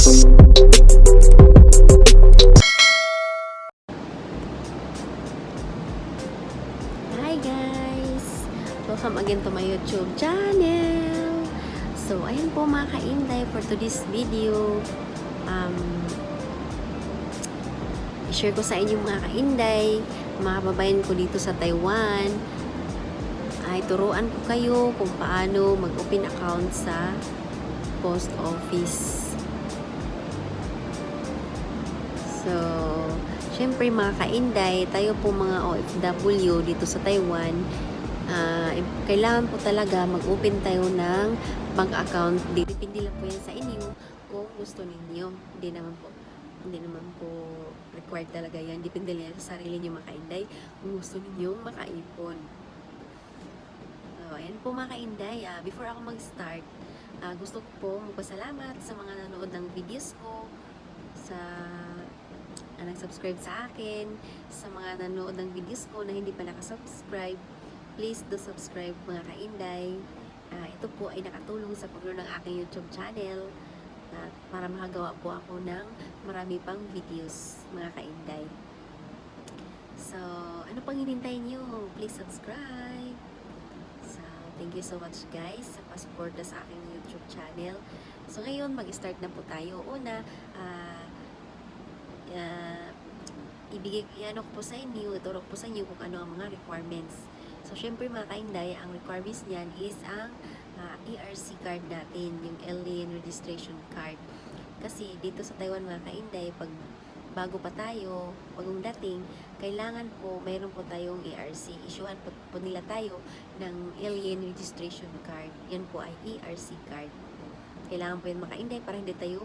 Hi guys! Welcome again to my YouTube channel! So, ayan po mga ka-Inday for today's video. I-share ko sa inyo mga ka-Inday, mga kababayan ko dito sa Taiwan. Ay turuan ko kayo kung paano mag-open account sa post office. So, syempre mga ka-Inday, tayo po mga OFW dito sa Taiwan, kailangan po talaga mag-open tayo ng bank account. Depende lang po yan sa inyo kung gusto ninyo. Hindi naman po required talaga yan. Depende lang sa sarili nyo mga ka-Inday kung gusto ninyo makaipon. So, ayan po mga ka-Inday, before ako mag-start, gusto ko po magpasalamat sa mga nanood ng videos ko, sa nag-subscribe sa akin, sa mga nanood ng videos ko na hindi pa nakasubscribe. Please do subscribe mga ka-Inday. Ito po ay nakatulong sa pagro ng aking YouTube channel para makagawa po ako ng marami pang videos mga ka-Inday. So, ano pang hinintay nyo? Please subscribe. So, thank you so much guys sa pa-support sa aking YouTube channel. So, ngayon mag-start na po tayo. Una, iano ko po sa inyo, ituro ko po sa inyo kung ano ang mga requirements. So, syempre mga ka-Inday, ang requirements niyan is ang ERC card natin, yung Alien Registration Card. Kasi dito sa Taiwan mga ka-Inday, pag bago pa tayo, bagong dating, kailangan po, mayroon po tayong ERC. Issuehan po nila tayo ng Alien Registration Card. Yan po ay ERC card. Kailangan po yan mga ka-Inday para hindi tayo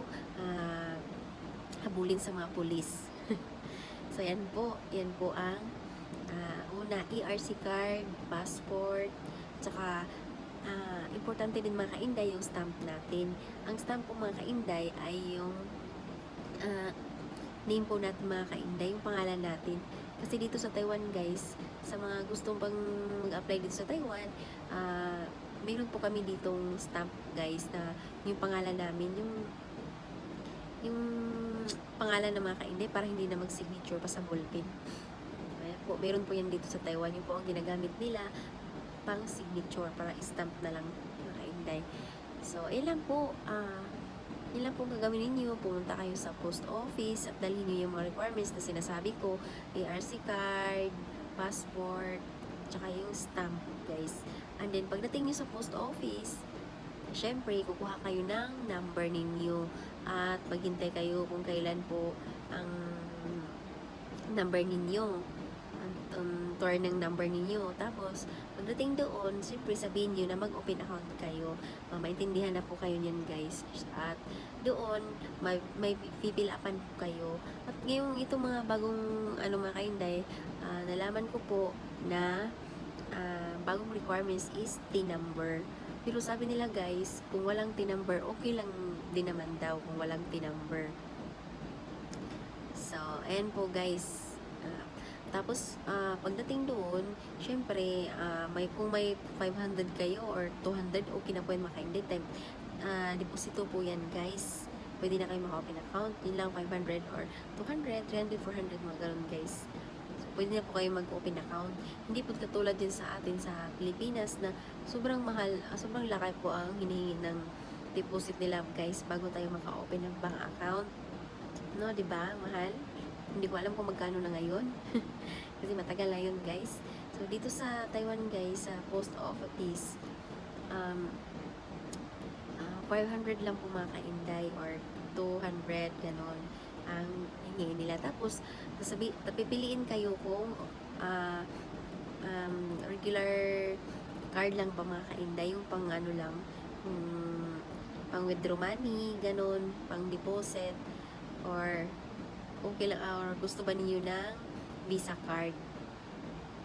habulin sa mga pulis. So, yan po ang una, ERC card, passport, tsaka importante din mga ka-Inday yung stamp natin. Ang stamp po mga ka-Inday ay yung name po natin mga ka-Inday, yung pangalan natin. Kasi dito sa Taiwan guys, sa mga gustong pang mag-apply dito sa Taiwan, mayroon po kami ditong stamp guys na yung pangalan namin, yung pangalan ng mga ka-Inday para hindi na mag-signature pa sa ballpen. Ayan po, meron po yan dito sa Taiwan. Yung po ang ginagamit nila pang signature, para stamp na lang mga ka-Inday. So, ilan po gagawin ninyo. Pumunta kayo sa post office at dalhin nyo yung mga requirements na sinasabi ko. ERC card, passport, tsaka yung stamp guys. And then, pagdating nyo sa post office, syempre, kukuha kayo ng number ninyo at maghintay kayo kung kailan po ang number ninyo, ang turn ng number ninyo. Tapos, pagdating doon, syempre sabihin nyo na mag-open account kayo. Maintindihan na po kayo niyan guys. At doon, may fill upan po kayo. At ngayong itong mga bagong mga ka-Inday, nalaman ko po na bagong requirements is TIN number. Pero sabi nila guys, kung walang TIN number, okay lang din naman daw kung walang TIN number. So, ayan po guys. Tapos, pagdating doon, syempre, kung may 500 kayo or 200, okay na po yung maka-Inday. Deposito po yan guys. Pwede na kayo maka-open account. Yun lang 500 or 200, 300, 400, mga ganun guys. Pwede na po kayo mag-open account. Hindi po katulad din sa atin sa Pilipinas na sobrang mahal, sobrang laki po ang hinihingi ng deposit nila guys bago tayo maka-open ng bank account. No, 'di ba? Mahal. Hindi ko alam kung magkano na ngayon. Kasi matagal na 'yun, guys. So dito sa Taiwan guys, sa post office, 500 lang po mga ka-Inday or 200 ganon ang hingin nila. Tapos, pipiliin kayo kung regular card lang pa mga ka-Inday, yung pang lang, pang withdraw money, ganon, pang deposit, or okay lang, or gusto ba niyo ng Visa card.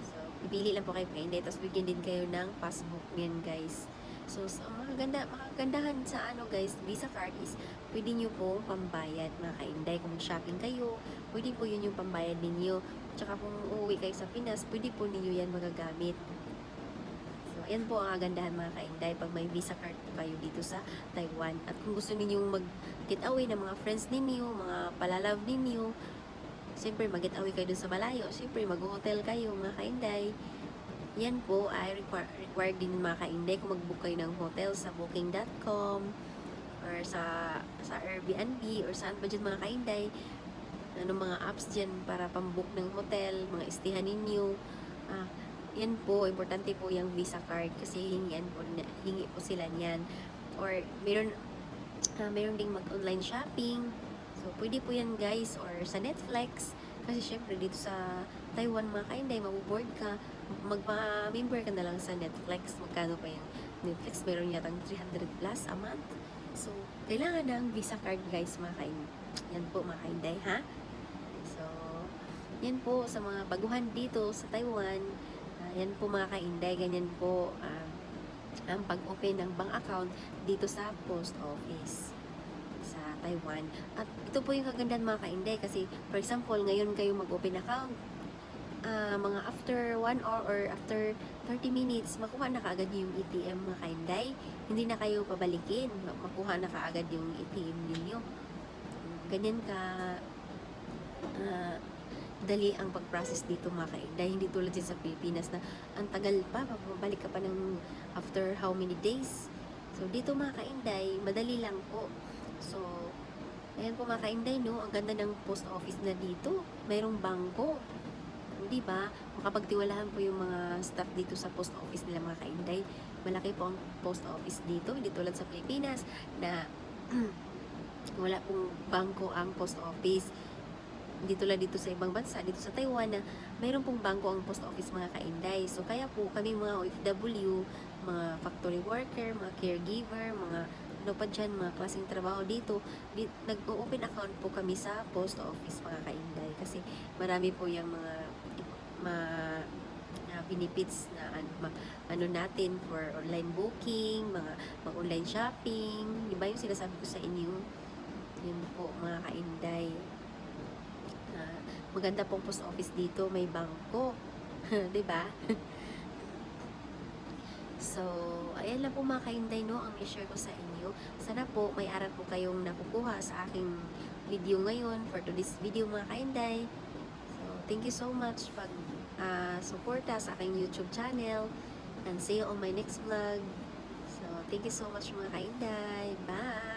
So, pipili lang po kayo ka-Inday, tapos bigyan din kayo ng passbook niyan guys. So, makagandahan sa guys, Visa card is pwede nyo pong pambayad mga ka-Inday. Kung shopping kayo, pwede po yun yung pambayad ninyo. Tsaka kung uuwi kayo sa Pinas, pwede po ninyo yan magagamit. So, yan po ang kagandahan mga ka-Inday pag may Visa card po kayo dito sa Taiwan. At kung gusto ninyong getaway ng mga friends ninyo, mga palalove ninyo. Siyempre, mag-getaway kayo dun sa malayo. Siyempre, mag-hotel kayo, mga kainday. Yan po ay required din mga kainday kung mag-book kayo ng hotel sa booking.com or sa Airbnb or saan pa dyan mga kainday. Anong mga apps dyan para pambook ng hotel, mga istihan ninyo. Yan po, importante po yung Visa card kasi hingi po sila niyan. Or meron ding mag-online shopping. So, pwede po yan guys, or sa Netflix. Kasi syempre, dito sa Taiwan mga kainday, mabuboard ka, magpa-member ka na lang sa Netflix. Magkano pa yung Netflix? Meron yatang 300 plus a month. So, kailangan ng Visa card guys mga kainday. Yan po mga kainday, ha? So, yan po sa mga baguhan dito sa Taiwan. Yan po mga kainday, ganyan po ang pag-open ng bank account dito sa post office sa Taiwan. At ito po yung kagandahan mga kainday kasi for example, ngayon kayo mag-open account, mga after 1 hour or after 30 minutes, makuha na kaagad yung ATM mga kainday. Hindi na kayo pabalikin, makuha na kaagad yung ATM ninyo. Ganyan ka dali ang pag-process dito mga kainday. Hindi tulad din sa Pilipinas na ang tagal pa, mabalik ka pa ng after how many days. So dito mga kainday, madali lang po. So, ayan po mga kainday, no? Ang ganda ng post office na dito. Mayroong bangko. Di ba? Makapagtiwalahan po yung mga staff dito sa post office nila mga kainday. Malaki po ang post office dito. Hindi tulad sa Pilipinas na wala pong bangko ang post office. Hindi tulad dito sa ibang bansa, dito sa Taiwan na mayroon pong bangko ang post office mga kainday. So, kaya po kami mga OFW, mga factory worker, mga caregiver, mga ano pa dyan, mga klaseng trabaho dito, nag-open account po kami sa post office mga kainday kasi marami po yung mga benefits na ano natin for online booking, mga online shopping, di ba yung sinasabi ko sa inyo? Yun po mga kainday. Maganda pong post office dito, may bangko, di ba? So, ayan lang po mga kainday, no, ang i-share ko sa inyo. Sana po may aral po kayong nakukuha sa aking video ngayon for today's video mga kainday. So, thank you so much pag suporta sa aking YouTube channel and see you on my next vlog. So, thank you so much mga kainday. Bye!